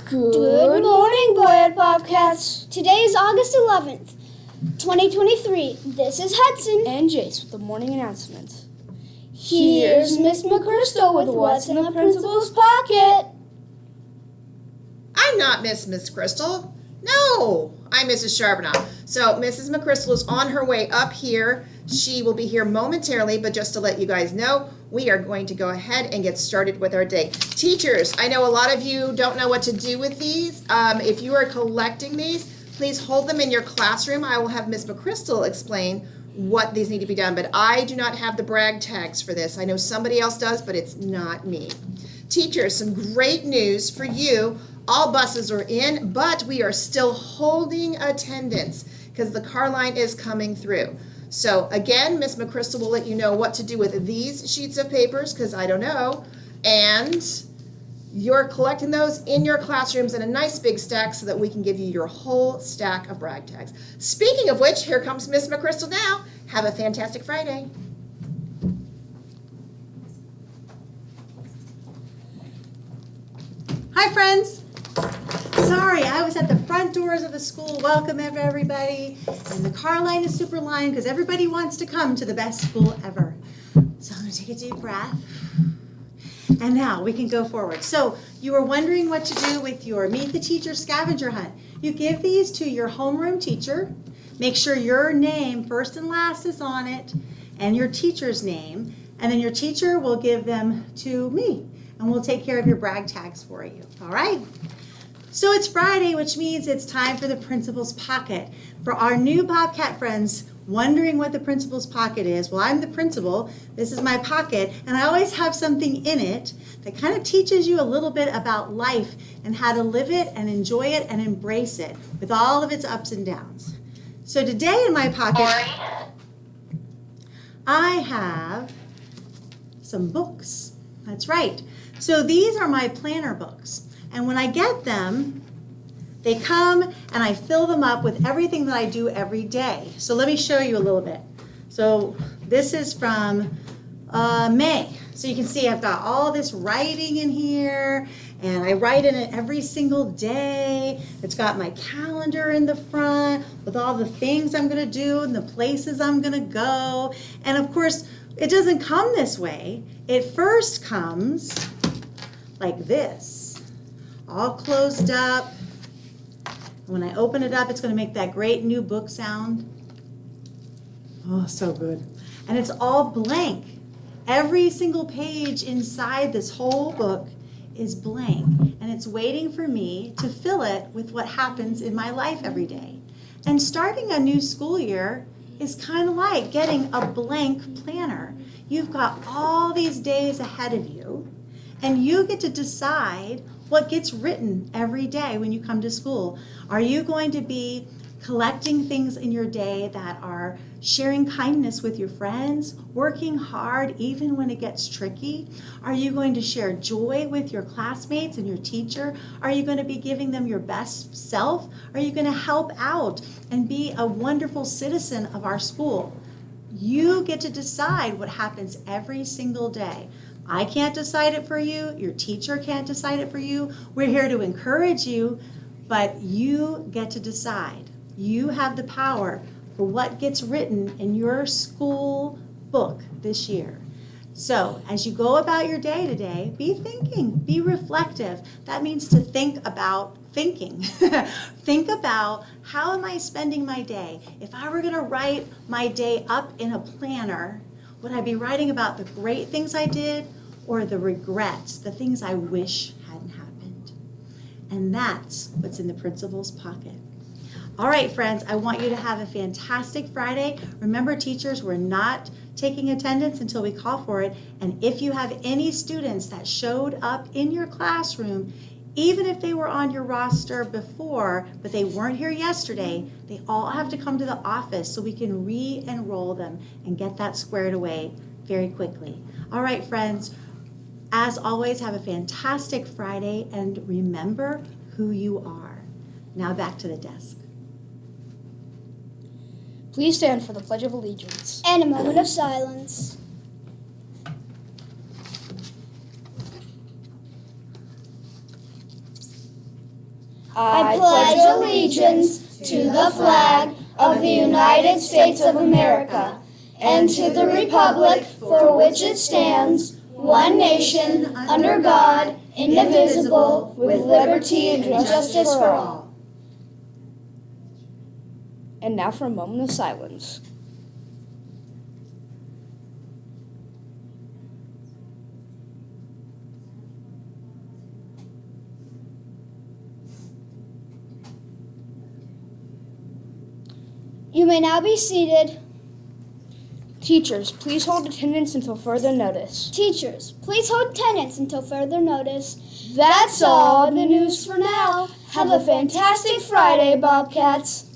Good morning, Boyd Bobcats. Today is August 11th, 2023. This is Hudson and Jace with the morning announcement. Here's Miss McChrystal with what's in the principal's pocket. I'm not Miss Crystal. No, I'm Mrs. Charbonneau. So Mrs. McChrystal is on her way up here. She will be here momentarily, but just to let you guys know, we are going to go ahead and get started with our day. Teachers, I know a lot of you don't know what to do with these. If you are collecting these, please hold them in your classroom. I will have Miss McChrystal explain what these need to be done, but I do not have the brag tags for this. I know somebody else does, but it's not me. Teachers, some great news for you. All buses are in, but we are still holding attendance because the car line is coming through. So again, Miss McChrystal will let you know what to do with these sheets of papers because I don't know. And you're collecting those in your classrooms in a nice big stack so that we can give you your whole stack of brag tags. Speaking of which, here comes Miss McChrystal now. Have a fantastic Friday. Hi, friends. Sorry, I was at the front doors of the school. Welcome, everybody. And the car line is super lined because everybody wants to come to the best school ever. So I'm going to take a deep breath. And now we can go forward. So you were wondering what to do with your Meet the Teacher scavenger hunt. You give these to your homeroom teacher. Make sure your name, first and last, is on it, and your teacher's name. And then your teacher will give them to me, and we'll take care of your brag tags for you. All right? So it's Friday, which means it's time for the Principal's Pocket. For our new Bobcat friends wondering what the Principal's Pocket is, well, I'm the principal. This is my pocket, and I always have something in it that kind of teaches you a little bit about life and how to live it and enjoy it and embrace it with all of its ups and downs. So today in my pocket, I have some books. That's right. So these are my planner books. And when I get them, they come and I fill them up with everything that I do every day. So let me show you a little bit. So this is from May. So you can see I've got all this writing in here, and I write in it every single day. It's got my calendar in the front with all the things I'm going to do and the places I'm going to go. And of course, it doesn't come this way. It first comes like this, all closed up. When I open it up, it's going to make that great new book sound. Oh, so good. And it's all blank. Every single page inside this whole book is blank, and it's waiting for me to fill it with what happens in my life every day. And starting a new school year is kind of like getting a blank planner. You've got all these days ahead of you, and you get to decide what gets written every day when you come to school. Are you going to be collecting things in your day that are sharing kindness with your friends, working hard even when it gets tricky? Are you going to share joy with your classmates and your teacher? Are you going to be giving them your best self? Are you going to help out and be a wonderful citizen of our school? You get to decide what happens every single day. I can't decide it for you. Your teacher can't decide it for you. We're here to encourage you, but you get to decide. You have the power for what gets written in your school book this year. So as you go about your day today, be thinking, be reflective. That means to think about thinking. Think about, how am I spending my day? If I were going to write my day up in a planner, would I be writing about the great things I did or the regrets, the things I wish hadn't happened? And that's what's in the Principal's Pocket. All right, friends, I want you to have a fantastic Friday. Remember, teachers, we're not taking attendance until we call for it. And if you have any students that showed up in your classroom, even if they were on your roster before, but they weren't here yesterday, they all have to come to the office so we can re-enroll them and get that squared away very quickly. All right, friends, as always, have a fantastic Friday, and remember who you are. Now back to the desk. Please stand for the Pledge of Allegiance. And a moment of silence. I pledge allegiance to the flag of the United States of America and to the republic for which it stands, one nation, under God, indivisible, with liberty and justice for all. And now for a moment of silence. You may now be seated. Teachers, please hold attendance until further notice. Teachers, please hold attendance until further notice. That's all the news for now. Have a fantastic Friday, Bobcats.